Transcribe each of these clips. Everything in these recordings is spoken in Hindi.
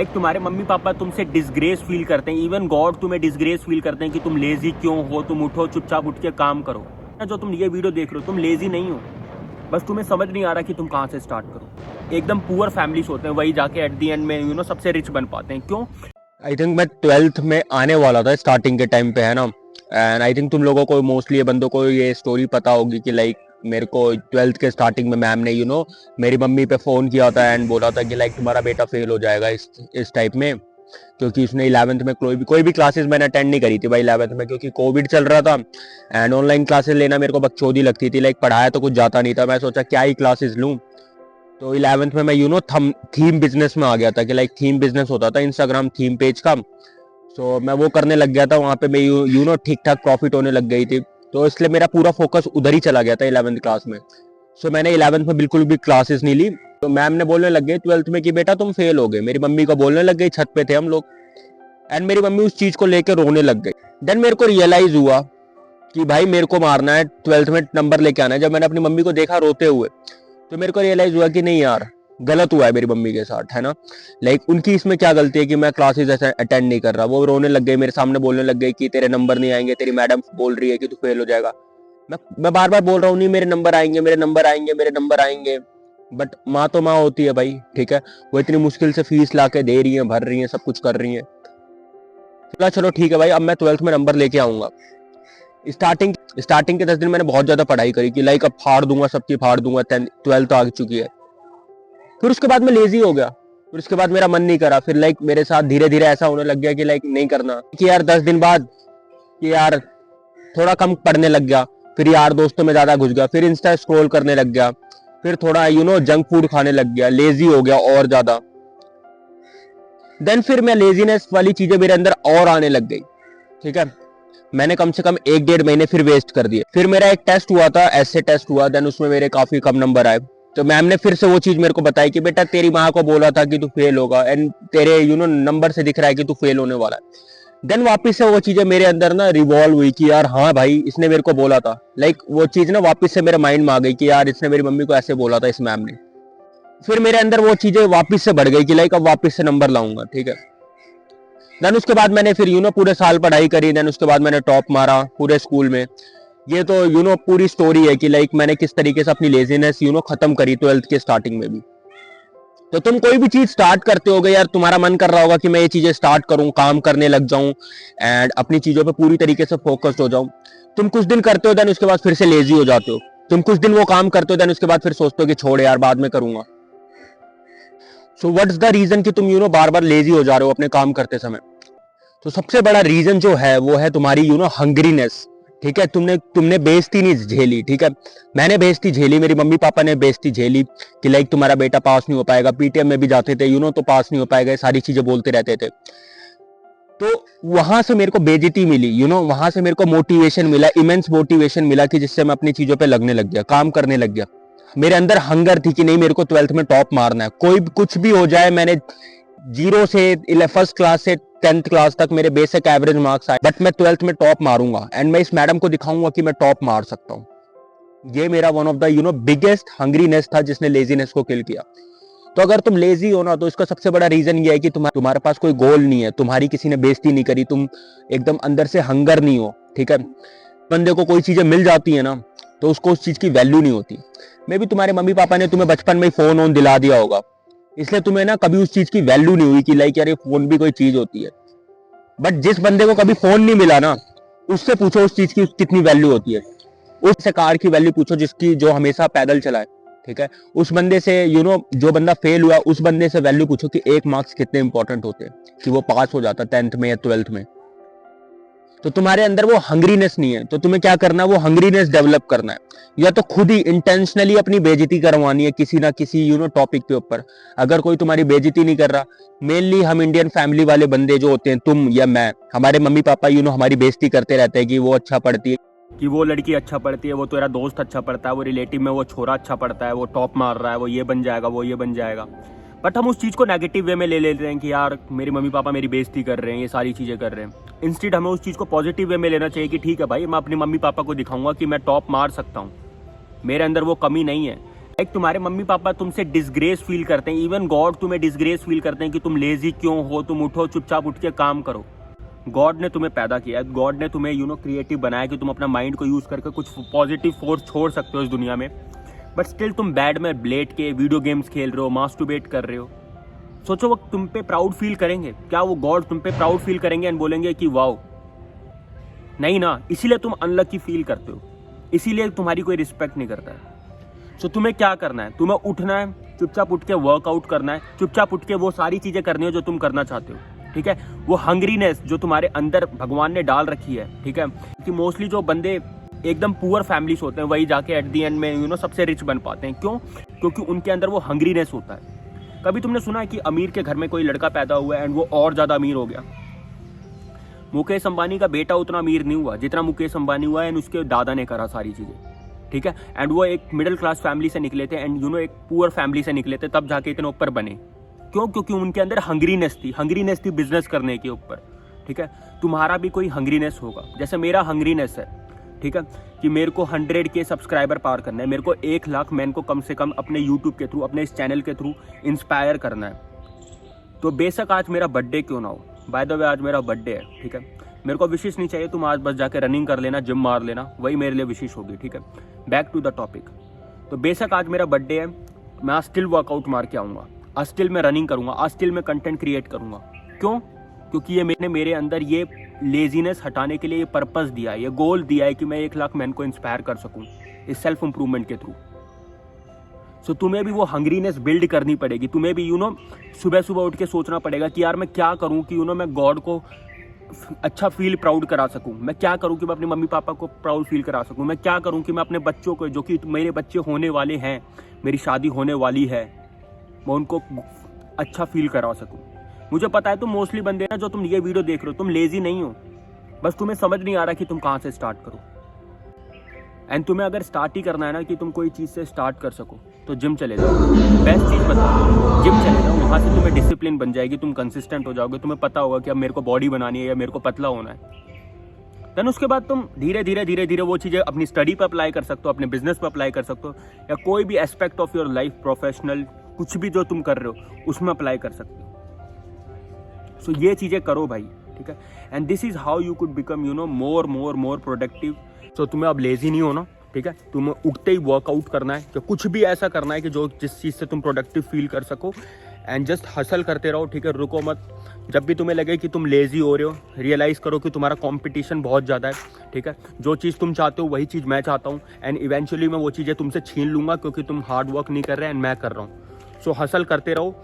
एक तुम्हारे मम्मी पापा तुमसे डिसग्रेस फील करते हैं, इवन गॉड तुम्हें डिसग्रेस फील करते हैं कि तुम लेजी क्यों हो, तुम उठो चुपचाप उठ के काम करो। जो तुम ये वीडियो देख रहे हो तुम लेजी नहीं हो, बस तुम्हें समझ नहीं आ रहा कि तुम कहाँ से स्टार्ट करो। एकदम पुअर फैमिलीज होते हैं वही जाके एट दी एंड में सबसे रिच बन पाते हैं। क्यों? आई थिंक मैं 12th में आने वाला था स्टार्टिंग के टाइम पे, है ना। एंड आई थिंक तुम लोगों को मोस्टली ये बंदों को ये स्टोरी पता होगी कि लाइक मेरे को 12th के स्टार्टिंग में मैम ने मेरी मम्मी पे फ़ोन किया था एंड बोला था कि लाइक तुम्हारा बेटा फेल हो जाएगा इस टाइप में, क्योंकि उसने 11th में कोई भी क्लासेस मैंने अटेंड नहीं करी थी भाई 11th में, क्योंकि कोविड चल रहा था एंड ऑनलाइन क्लासेस लेना मेरे को बकचोदी लगती थी। लाइक पढ़ाया तो कुछ जाता नहीं था, मैं सोचा क्या ही क्लासेस लूँ। तो 11th में मैं थीम बिजनेस में आ गया था कि लाइक थीम बिजनेस होता था इंस्टाग्राम थीम पेज का। सो मैं वो करने लग गया था, वहाँ पे मैं ठीक ठाक प्रॉफिट होने लग गई थी, तो इसलिए मेरा पूरा फोकस उधर ही चला गया था 11th क्लास में। सो मैंने 11th में बिल्कुल भी क्लासेस नहीं ली। तो मैम ने बोलने लग गई 12th में कि बेटा तुम फेल हो गए। मेरी मम्मी को बोलने लग गई, छत पे थे हम लोग एंड मेरी मम्मी उस चीज को लेकर रोने लग गई। देन मेरे को रियलाइज हुआ कि भाई मेरे को मारना है, 12th में नंबर लेके आना है। जब मैंने अपनी मम्मी को देखा रोते हुए तो मेरे को रियलाइज हुआ कि नहीं यार गलत हुआ है मेरी मम्मी के साथ, है ना। लाइक उनकी इसमें क्या गलती है कि मैं क्लासेस ऐसे अटेंड नहीं कर रहा। वो रोने लग गई, मेरे सामने बोलने लग गई कि तेरे नंबर नहीं आएंगे, तेरी मैडम बोल रही है कि तू फेल हो जाएगा। मैं बार बार बोल रहा हूँ नहीं मेरे नंबर आएंगे, मेरे नंबर आएंगे, मेरे नंबर आएंगे, बट माँ तो माँ होती है भाई, ठीक है। वो इतनी मुश्किल से फीस ला के दे रही है, भर रही है, सब कुछ कर रही है। चलो ठीक है भाई, अब मैं 12th में नंबर लेके आऊंगा। स्टार्टिंग के 10 दिन मैंने बहुत ज्यादा पढ़ाई करी कि लाइक अब फाड़ दूंगा, सबकी फाड़ दूंगा, 12th आ चुकी है। फिर उसके बाद मैं लेजी हो गया, फिर उसके बाद मेरा मन नहीं करा। फिर लाइक मेरे साथ धीरे धीरे ऐसा होने लग गया कि लाइक नहीं करना, कि यार 10 दिन बाद कि यार थोड़ा कम पढ़ने लग गया, फिर यार दोस्तों में ज्यादा घुस गया, फिर इंस्टा स्क्रॉल करने लग गया, फिर थोड़ा जंक फूड खाने लग गया, लेजी हो गया और ज्यादा। देन फिर मैं लेजीनेस वाली चीजें मेरे अंदर और आने लग गई, ठीक है। मैंने कम से कम 1-1.5 महीने फिर वेस्ट कर दिए। फिर मेरा एक टेस्ट हुआ था, ऐसे टेस्ट हुआ, देन उसमें मेरे काफी कम नंबर आए। तो मैम ने फिर से वो चीज मेरे को बताई कि बेटा तेरी माँ को बोला था कि तू फेल होगा एंड तेरे नंबर से दिख रहा है कि तू फेल होने वाला है। देन वापस से वो चीजें मेरे अंदर ना रिवॉल्व हुई कि यार हाँ भाई इसने मेरे को बोला था। लाइक वो चीज ना वापस से मेरे माइंड में आ गई कि यार इसने मेरी मम्मी को ऐसे बोला था इस मैम ने। फिर मेरे अंदर वो चीजें वापस से बढ़ गई कि लाइक अब वापस से नंबर लाऊंगा, ठीक है। देन उसके बाद मैंने फिर पूरे साल पढ़ाई करी। देन उसके बाद मैंने टॉप मारा पूरे स्कूल में। ये तो पूरी स्टोरी है कि लाइक मैंने किस तरीके से अपनी लेजीनेस खत्म करी 12th के स्टार्टिंग में भी। तो तुम कोई भी चीज स्टार्ट करते होगे यार, तुम्हारा मन कर रहा होगा कि मैं ये चीजें स्टार्ट करूं, काम करने लग जाऊं एंड अपनी चीजों पे पूरी तरीके से फोकस्ड हो जाऊं। तुम कुछ दिन करते हो, देन उसके बाद फिर से लेजी हो जाते हो। तुम कुछ दिन वो काम करते हो, देन उसके बाद फिर सोचते हो कि छोड़ यार बाद में करूंगा। सो व्हाट्स द रीजन कि तुम बार बार लेजी हो जा रहे हो अपने काम करते समय? तो सबसे बड़ा रीजन जो है वो है तुम्हारी हंग्रीनेस, ठीक है। तुमने बेइज्जती नहीं झेली, ठीक है। मैंने बेइज्जती झेली, मेरी मम्मी पापा ने बेइज्जती झेली कि लाइक तुम्हारा बेटा पास नहीं हो पाएगा। पीटीएम में भी जाते थे तो पास नहीं हो पाएगा, सारी चीजें बोलते रहते थे। तो वहां से मेरे को बेइज्जती मिली, वहां से मेरे को मोटिवेशन मिला, इमेंस मोटिवेशन मिला कि जिससे मैं अपनी चीजों पे लगने लग गया, काम करने लग गया। मेरे अंदर हंगर थी कि नहीं मेरे को 12th में टॉप मारना है, कोई कुछ भी हो जाए। मैंने 0 से फर्स्ट क्लास से 10th क्लास तक मेरे बेसिक एवरेज मार्क्स आए, बट मैं 12th में टॉप मारूंगा एंड मैं इस मैडम को दिखाऊंगा कि मैं टॉप मार सकता हूं। ये मेरा वन ऑफ द बिगेस्ट हंग्रीनेस था जिसने लेजीनेस को किल किया। तो अगर तुम लेजी हो ना, तो इसका सबसे बड़ा रीजन ये है कि तुम्हारे पास कोई गोल नहीं है, तुम्हारी किसी ने बेइज्जती नहीं करी, तुम एकदम अंदर से हंगर नहीं हो, ठीक है। बंदे को कोई चीजें मिल जाती है ना तो उसको उस चीज की वैल्यू नहीं होती। मे भी तुम्हारे मम्मी पापा ने तुम्हें बचपन में फोन ऑन दिला दिया होगा, इसलिए तुम्हें ना कभी उस चीज की वैल्यू नहीं हुई कि लाइक यार ये फोन भी कोई चीज होती है। बट जिस बंदे को कभी फोन नहीं मिला ना, उससे पूछो उस चीज की कितनी वैल्यू होती है। उससे कार की वैल्यू पूछो जो हमेशा पैदल चलाए, ठीक है। उस बंदे से जो बंदा फेल हुआ उस बंदे से वैल्यू पूछो कि 1 मार्क्स कितने इंपॉर्टेंट होते हैं कि वो पास हो जाता 10th में या 12th में। तो तुम्हारे अंदर वो हंग्रीनेस नहीं है, तो तुम्हें क्या करना है, वो हंग्रीनेस डेवलप करना है। या तो खुद ही इंटेंशनली अपनी बेइज्जती करवानी है किसी ना किसी टॉपिक के ऊपर। अगर कोई तुम्हारी बेइज्जती नहीं कर रहा, मेनली हम इंडियन फैमिली वाले बंदे जो होते हैं, तुम या मैं, हमारे मम्मी पापा हमारी बेइज्जती करते रहते हैं कि वो अच्छा पढ़ती है, कि वो लड़की अच्छा पढ़ती है, वो तेरा दोस्त अच्छा पढ़ता है, वो रिलेटिव में वो छोरा अच्छा पढ़ता है, वो टॉप मार रहा है, वो ये बन जाएगा, वो ये बन जाएगा। बट हम उस चीज़ को नेगेटिव वे में ले लेते हैं कि यार मेरे मम्मी पापा मेरी बेइज्जती कर रहे हैं, ये सारी चीज़ें कर रहे हैं। इंस्टेड हमें उस चीज़ को पॉजिटिव वे में लेना चाहिए कि ठीक है भाई, मैं अपने मम्मी पापा को दिखाऊंगा कि मैं टॉप मार सकता हूँ, मेरे अंदर वो कमी नहीं है। एक तुम्हारे मम्मी पापा तुमसे डिसग्रेस फील करते हैं, इवन गॉड तुम्हें डिसग्रेस फील करते हैं कि तुम लेजी क्यों हो, तुम उठो चुपचाप उठ के काम करो। गॉड ने तुम्हें पैदा किया है, गॉड ने तुम्हें क्रिएटिव बनाया कि तुम अपना माइंड को यूज करके कुछ पॉजिटिव फोर्स छोड़ सकते हो इस दुनिया में, बट स्टिल तुम बेड में लेट के वीडियो गेम्स खेल रहे हो, मास्टरबेट कर रहे हो। सोचो वो तुम पे प्राउड फील करेंगे क्या? वो गॉड तुम पे प्राउड फील करेंगे एंड बोलेंगे कि वाओ? नहीं ना, इसीलिए तुम अनलकी फील करते हो, इसीलिए तुम्हारी कोई रिस्पेक्ट नहीं करता है। सो तुम्हें क्या करना है? तुम्हें उठना है, चुपचाप उठ के वर्कआउट करना है, चुपचाप उठ के वो सारी चीजें करनी है जो तुम करना चाहते हो, ठीक है? वो हंग्रीनेस जो तुम्हारे अंदर भगवान ने डाल रखी है, ठीक है? कि मोस्टली जो बंदे एकदम पुअर फैमिलीज होते हैं वही जाके एट दी एंड में सबसे रिच बन पाते हैं। क्यों? क्योंकि उनके अंदर वो हंग्रीनेस होता है। कभी तुमने सुना है कि अमीर के घर में कोई लड़का पैदा हुआ है एंड वो और ज्यादा अमीर हो गया? मुकेश अंबानी का बेटा उतना अमीर नहीं हुआ जितना मुकेश अंबानी हुआ है, एंड उसके दादा ने करा सारी चीजें, ठीक है? एंड वो एक मिडिल क्लास फैमिली से निकले थे एंड एक पुअर फैमिली से निकले थे, तब जाके इतने ऊपर बने। क्यों? क्योंकि उनके अंदर हंग्रीनेस थी बिजनेस करने के ऊपर, ठीक है? तुम्हारा भी कोई हंग्रीनेस होगा, जैसे मेरा हंग्रीनेस है, ठीक है? कि मेरे को 100K सब्सक्राइबर पार करना है, मेरे को 1 लाख मैन को कम से कम अपने यूट्यूब के थ्रू, अपने इस चैनल के थ्रू इंस्पायर करना है। तो बेशक आज मेरा बर्थडे क्यों ना हो, बाय द वे आज मेरा बर्थडे है, ठीक है? मेरे को विशेष नहीं चाहिए, तुम आज बस जाके रनिंग कर लेना, जिम मार लेना, वही मेरे लिए विशेष होगी, ठीक है? Back to the topic. तो बेशक आज मेरा बर्थडे है, मैं आज स्टिल वर्कआउट मार के आऊँगा, आज स्टिल मैं रनिंग करूँगा, आज स्टिल मैं कंटेंट क्रिएट करूँगा। क्यों? क्योंकि ये मैंने मेरे अंदर ये लेजीनेस हटाने के लिए ये पर्पस दिया है, ये गोल दिया है कि मैं 1 लाख मैन को इंस्पायर कर सकूँ इस सेल्फ इंप्रूवमेंट के थ्रू। सो तुम्हें भी वो हंग्रीनेस बिल्ड करनी पड़ेगी, तुम्हें भी सुबह सुबह उठ के सोचना पड़ेगा कि यार मैं क्या करूँ कि मैं गॉड को अच्छा फील प्राउड करा सकूं, मैं क्या करूं कि मैं अपने मम्मी पापा को प्राउड फील करा सकूं, मैं क्या करूं कि मैं अपने बच्चों को, जो कि मेरे बच्चे होने वाले हैं, मेरी शादी होने वाली है, मैं उनको अच्छा फील करा सकूं। मुझे पता है तुम मोस्टली बंदे ना जो तुम ये वीडियो देख रहे हो, तुम लेजी नहीं हो, बस तुम्हें समझ नहीं आ रहा कि तुम कहाँ से स्टार्ट करो। एंड तुम्हें अगर स्टार्ट ही करना है ना कि तुम कोई चीज़ से स्टार्ट कर सको, तो जिम चले जाओ, बेस्ट चीज़ बताओ, जिम चले जाओ, वहाँ से तुम्हें डिसिप्लिन बन जाएगी, तुम कंसिस्टेंट हो जाओगे, तुम्हें पता होगा कि अब मेरे को बॉडी बनानी है या मेरे को पतला होना है। देन उसके बाद तुम धीरे धीरे वो चीज़ें अपनी स्टडी पर अप्लाई कर सकते हो, अपने बिजनेस पर अप्लाई कर सकते हो, या कोई भी aspect of your life, professional कुछ भी जो तुम कर रहे हो उसमें अप्लाई कर सकते हो। सो ये चीज़ें करो भाई, ठीक है? And this is how you could become more productive. So तुम्हें अब लेजी नहीं होना, ठीक है? तुम्हें उठते ही वर्कआउट करना है, कि कुछ भी ऐसा करना है कि जो जिस चीज़ से तुम प्रोडक्टिव फील कर सको, एंड जस्ट हसल करते रहो, ठीक है? रुको मत। जब भी तुम्हें लगे कि तुम लेजी हो रहे हो, रियलाइज करो कि तुम्हारा कंपटीशन बहुत ज़्यादा है, ठीक है? जो चीज़ तुम चाहते हो वही चीज़ मैं चाहता हूँ, एंड इवेंचुअली मैं वो चीज़ें तुमसे छीन लूँगा क्योंकि तुम हार्ड वर्क नहीं कर रहे एंड मैं कर रहा हूँ। सो हसल करते रहो,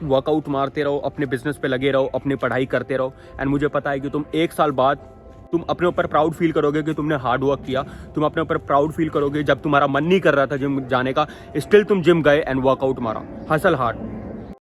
वर्कआउट मारते रहो, अपने बिजनेस पे लगे रहो, अपनी पढ़ाई करते रहो, एंड मुझे पता है कि तुम 1 साल बाद तुम अपने ऊपर प्राउड फील करोगे कि तुमने हार्ड वर्क किया। तुम अपने ऊपर प्राउड फील करोगे जब तुम्हारा मन नहीं कर रहा था जिम जाने का, स्टिल तुम जिम गए एंड वर्कआउट मारा। Hustle hard.